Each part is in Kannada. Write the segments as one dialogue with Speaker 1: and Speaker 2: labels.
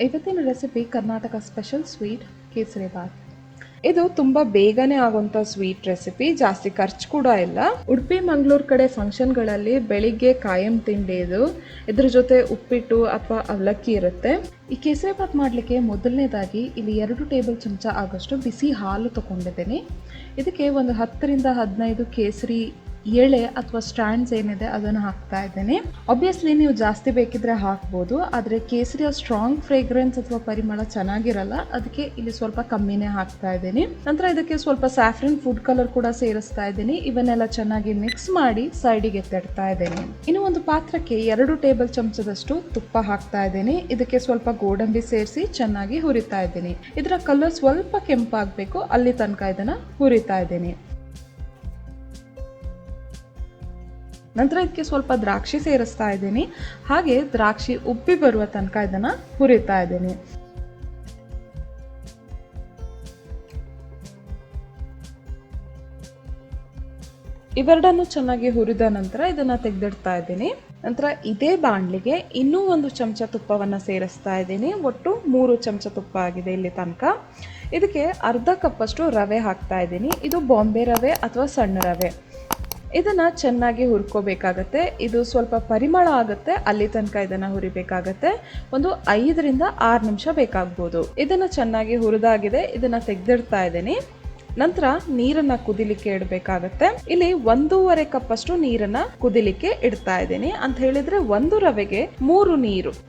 Speaker 1: ಇವತ್ತಿನ recipe Karnataka special sweet kesari bath. ಇದು ತುಂಬ ಬೇಗನೆ ಆಗುವಂಥ ಸ್ವೀಟ್ ರೆಸಿಪಿ, ಜಾಸ್ತಿ ಖರ್ಚು ಕೂಡ ಇಲ್ಲ. ಉಡುಪಿ ಮಂಗಳೂರು ಕಡೆ ಫಂಕ್ಷನ್ಗಳಲ್ಲಿ ಬೆಳಿಗ್ಗೆ ಕಾಯಂ ತಿಂಡಿ ಇದು. ಇದ್ರ ಜೊತೆ ಉಪ್ಪಿಟ್ಟು ಅಥವಾ ಅವಲಕ್ಕಿ ಇರುತ್ತೆ. ಈ ಕೇಸರಿಬಾತ್ ಮಾಡಲಿಕ್ಕೆ ಮೊದಲನೇದಾಗಿ ಇಲ್ಲಿ 2 ಟೇಬಲ್ ಚಮಚ ಆಗೋಷ್ಟು ಬಿಸಿ ಹಾಲು ತೊಗೊಂಡಿದ್ದೀನಿ. ಇದಕ್ಕೆ ಒಂದು 10 ರಿಂದ 15 ಕೇಸರಿ ಎಳೆ ಅಥವಾ ಸ್ಟ್ಯಾಂಡ್ಸ್ ಏನಿದೆ ಅದನ್ನು ಹಾಕ್ತಾ ಇದ್ದೇನೆ. ಆಬ್ವಿಯಸ್ಲಿ ನೀವು ಜಾಸ್ತಿ ಬೇಕಿದ್ರೆ ಹಾಕ್ಬೋದು, ಆದರೆ ಕೇಸರಿಯ ಸ್ಟ್ರಾಂಗ್ ಫ್ರೇಗ್ರೆನ್ಸ್ ಅಥವಾ ಪರಿಮಳ ಚೆನ್ನಾಗಿರಲ್ಲ, ಅದಕ್ಕೆ ಇಲ್ಲಿ ಸ್ವಲ್ಪ ಕಮ್ಮಿನೇ ಹಾಕ್ತಾ ಇದ್ದೀನಿ. ನಂತರ ಇದಕ್ಕೆ ಸ್ವಲ್ಪ ಸ್ಯಾಫ್ರನ್ ಫುಡ್ ಕಲರ್ ಕೂಡ ಸೇರಿಸ್ತಾ ಇದ್ದೀನಿ. ಇವನ್ನೆಲ್ಲ ಚೆನ್ನಾಗಿ ಮಿಕ್ಸ್ ಮಾಡಿ ಸೈಡಿಗೆ ಎತ್ತಿಡ್ತಾ ಇದ್ದೀನಿ. ಇನ್ನು ಒಂದು ಪಾತ್ರಕ್ಕೆ 2 ಟೇಬಲ್ ಚಮಚದಷ್ಟು ತುಪ್ಪ ಹಾಕ್ತಾ ಇದ್ದೀನಿ. ಇದಕ್ಕೆ ಸ್ವಲ್ಪ ಗೋಡಂಬಿ ಸೇರಿಸಿ ಚೆನ್ನಾಗಿ ಹುರಿತಾ ಇದ್ದೀನಿ. ಇದರ ಕಲರ್ ಸ್ವಲ್ಪ ಕೆಂಪಾಗಬೇಕು, ಅಲ್ಲಿ ತನಕ ಇದನ್ನ ಹುರಿತಾ ಇದ್ದೀನಿ. ನಂತರ ಇದಕ್ಕೆ ಸ್ವಲ್ಪ ದ್ರಾಕ್ಷಿ ಸೇರಿಸ್ತಾ ಇದ್ದೀನಿ. ಹಾಗೆ ದ್ರಾಕ್ಷಿ ಉಬ್ಬಿ ಬರುವ ತನಕ ಇದನ್ನ ಹುರಿತಾ ಇದ್ದೀನಿ. ಇವೆರಡನ್ನು ಚೆನ್ನಾಗಿ ಹುರಿದ ನಂತರ ಇದನ್ನ ತೆಗೆದಿಡ್ತಾ ಇದ್ದೀನಿ. ನಂತರ ಇದೇ ಬಾಣಲಿಗೆ ಇನ್ನೂ 1 ಚಮಚ ತುಪ್ಪವನ್ನು ಸೇರಿಸ್ತಾ ಇದ್ದೀನಿ. ಒಟ್ಟು 3 ಚಮಚ ತುಪ್ಪ ಆಗಿದೆ ಇಲ್ಲಿ ತನಕ. ಇದಕ್ಕೆ ಅರ್ಧ ಕಪ್ಪಷ್ಟು ರವೆ ಹಾಕ್ತಾ ಇದ್ದೀನಿ. ಇದು ಬಾಂಬೆ ರವೆ ಅಥವಾ ಸಣ್ಣ ರವೆ. ಇದನ್ನ ಚೆನ್ನಾಗಿ ಹುರ್ಕೋಬೇಕಾಗತ್ತೆ. ಇದು ಸ್ವಲ್ಪ ಪರಿಮಳ ಆಗುತ್ತೆ, ಅಲ್ಲಿ ತನಕ ಇದನ್ನ ಹುರಿಬೇಕಾಗತ್ತೆ. ಒಂದು 5 ರಿಂದ 6 ನಿಮಿಷ ಬೇಕಾಗ್ಬೋದು. ಇದನ್ನ ಚೆನ್ನಾಗಿ ಹುರಿದಾಗಿದೆ, ಇದನ್ನ ತೆಗೆದಿಡ್ತಾ ಇದ್ದೀನಿ. ನಂತರ ನೀರನ್ನ ಕುದಿಲಿಕ್ಕೆ ಇಡಬೇಕಾಗತ್ತೆ. ಇಲ್ಲಿ 1.5 ಕಪ್ಪಷ್ಟು ನೀರನ್ನ ಕುದಿಲಿಕ್ಕೆ ಇಡ್ತಾ ಇದ್ದೀನಿ. ಅಂತ ಹೇಳಿದ್ರೆ 1 ರವೆಗೆ 3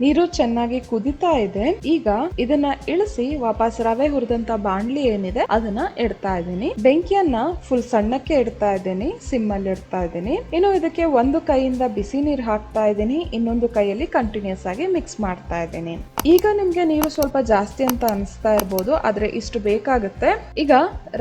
Speaker 1: ನೀರು ಚೆನ್ನಾಗಿ ಕುದಿತಾ ಇದೆ. ಈಗ ಇದನ್ನ ಇಳಿಸಿ ವಾಪಸ್ ರವೆ ಹುರಿದಂತ ಬಾಣ್ಲಿ ಏನಿದೆ ಅದನ್ನ ಇಡ್ತಾ ಇದ್ದೀನಿ. ಬೆಂಕಿಯನ್ನ ಫುಲ್ ಸಣ್ಣಕ್ಕೆ ಇಡ್ತಾ ಇದ್ದೀನಿ, ಸಿಮ್ ಅಲ್ಲಿ ಇಡ್ತಾ ಇದ್ದೀನಿ. ಇನ್ನು ಇದಕ್ಕೆ ಒಂದು ಕೈಯಿಂದ ಬಿಸಿ ನೀರು ಹಾಕ್ತಾ ಇದ್ದೀನಿ, ಇನ್ನೊಂದು ಕೈಯಲ್ಲಿ ಕಂಟಿನ್ಯೂಸ್ ಆಗಿ ಮಿಕ್ಸ್ ಮಾಡ್ತಾ ಇದ್ದೀನಿ. ಈಗ ನಿಮ್ಗೆ ನೀರು ಸ್ವಲ್ಪ ಜಾಸ್ತಿ ಅಂತ ಅನಿಸ್ತಾ ಇರ್ಬೋದು, ಆದ್ರೆ ಇಷ್ಟು ಬೇಕಾಗುತ್ತೆ. ಈಗ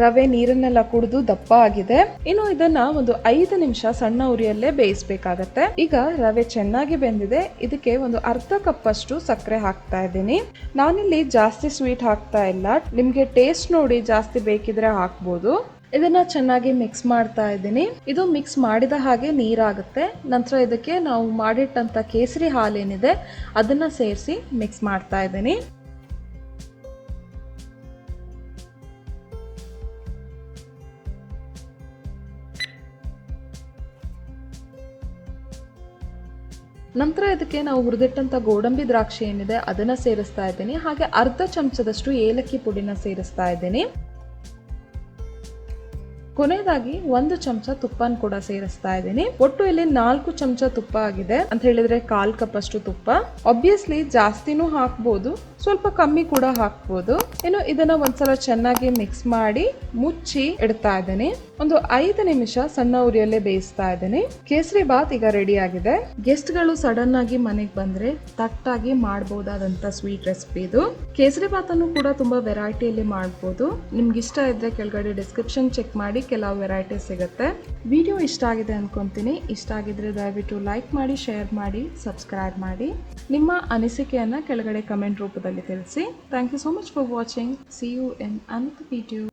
Speaker 1: ರವೆ ನೀರನ್ನೆಲ್ಲ ಕುಡಿದು ದಪ್ಪ ಆಗಿದೆ. ಇನ್ನು ಇದನ್ನ ಒಂದು 5 ನಿಮಿಷ ಸಣ್ಣ ಉರಿಯಲ್ಲೇ ಬೇಯಿಸಬೇಕಾಗತ್ತೆ. ಈಗ ರವೆ ಚೆನ್ನಾಗಿ ಬೆಂದಿದೆ. ಇದಕ್ಕೆ ಒಂದು ಅರ್ಧ ಕಪ್ ಅಷ್ಟು ಸಕ್ಕರೆ ಹಾಕ್ತಾ ಇದ್ದೀನಿ. ನಾನಿಲ್ಲಿ ಜಾಸ್ತಿ ಸ್ವೀಟ್ ಹಾಕ್ತಾ ಇಲ್ಲ, ನಿಮ್ಗೆ ಟೇಸ್ಟ್ ನೋಡಿ ಜಾಸ್ತಿ ಬೇಕಿದ್ರೆ ಹಾಕ್ಬೋದು. ಇದನ್ನ ಚೆನ್ನಾಗಿ ಮಿಕ್ಸ್ ಮಾಡ್ತಾ ಇದ್ದೀನಿ. ಇದು ಮಿಕ್ಸ್ ಮಾಡಿದ ಹಾಗೆ ನೀರಾಗುತ್ತೆ. ನಂತರ ಇದಕ್ಕೆ ನಾವು ಮಾಡಿಟ್ಟಂತ ಕೇಸರಿ ಹಾಲೇನಿದೆ ಅದನ್ನ ಸೇರಿಸಿ ಮಿಕ್ಸ್ ಮಾಡ್ತಾ ಇದ್ದೀನಿ. ನಂತರ ಇದಕ್ಕೆ ನಾವು ಹುರಿದಿಟ್ಟಂತ ಗೋಡಂಬಿ ದ್ರಾಕ್ಷಿ ಏನಿದೆ ಅದನ್ನ ಸೇರಿಸ್ತಾ ಇದ್ದೀನಿ. ಹಾಗೆ ಅರ್ಧ ಚಮಚದಷ್ಟು ಏಲಕ್ಕಿ ಪುಡಿನ ಸೇರಿಸ್ತಾ ಇದ್ದೀನಿ. ಕೊನೆಯದಾಗಿ 1 ಚಮಚ ತುಪ್ಪನ ಕೂಡ ಸೇರಿಸ್ತಾ ಇದ್ದೀನಿ. ಒಟ್ಟು ಇಲ್ಲಿ 4 ಚಮಚ ತುಪ್ಪ ಆಗಿದೆ. ಅಂತ ಹೇಳಿದ್ರೆ 1/4 ಕಪ್ ಅಷ್ಟು ತುಪ್ಪ. ಆಬ್ವಿಯಸ್ಲಿ ಜಾಸ್ತಿನೂ ಹಾಕ್ಬೋದು, ಸ್ವಲ್ಪ ಕಮ್ಮಿ ಕೂಡ ಹಾಕ್ಬೋದು. ಇನ್ನು ಇದನ್ನ ಒಂದ್ಸಲ ಚೆನ್ನಾಗಿ ಮಿಕ್ಸ್ ಮಾಡಿ ಮುಚ್ಚಿ ಇಡ್ತಾ ಇದ್ದೀನಿ. ಒಂದು 5 ನಿಮಿಷ ಸಣ್ಣ ಉರಿಯಲ್ಲೇ ಬೇಯಿಸ್ತಾ ಇದ್ದೀನಿ. ಕೇಸರಿ ಬಾತ್ ಈಗ ರೆಡಿ ಆಗಿದೆ. ಗೆಸ್ಟ್ ಗಳು ಸಡನ್ ಆಗಿ ಮನೆಗೆ ಬಂದ್ರೆ ತಟ್ಟಾಗಿ ಮಾಡಬಹುದಾದಂತ ಸ್ವೀಟ್ ರೆಸಿಪಿ ಇದು. ಕೇಸರಿ ಬಾತ್ ಅನ್ನು ಕೂಡ ತುಂಬಾ ವೆರೈಟಿಯಲ್ಲಿ ಮಾಡಬಹುದು. ನಿಮ್ಗೆ ಇಷ್ಟ ಇದ್ರೆ ಕೆಳಗಡೆ ಡಿಸ್ಕ್ರಿಪ್ಷನ್ ಚೆಕ್ ಮಾಡಿ, ಕೆಲವು ವೆರೈಟೀಸ್ ಸಿಗುತ್ತೆ. ವಿಡಿಯೋ ಇಷ್ಟ ಆಗಿದೆ ಅನ್ಕೊಂತೀನಿ. ಇಷ್ಟ ಆಗಿದ್ರೆ ದಯವಿಟ್ಟು ಲೈಕ್ ಮಾಡಿ, ಶೇರ್ ಮಾಡಿ, ಸಬ್ಸ್ಕ್ರೈಬ್ ಮಾಡಿ. ನಿಮ್ಮ ಅನಿಸಿಕೆಯನ್ನ ಕೆಳಗಡೆ ಕಮೆಂಟ್ ರೂಪದಲ್ಲಿ ತಿಳಿಸಿ. Thank you so much for watching. See you in another video.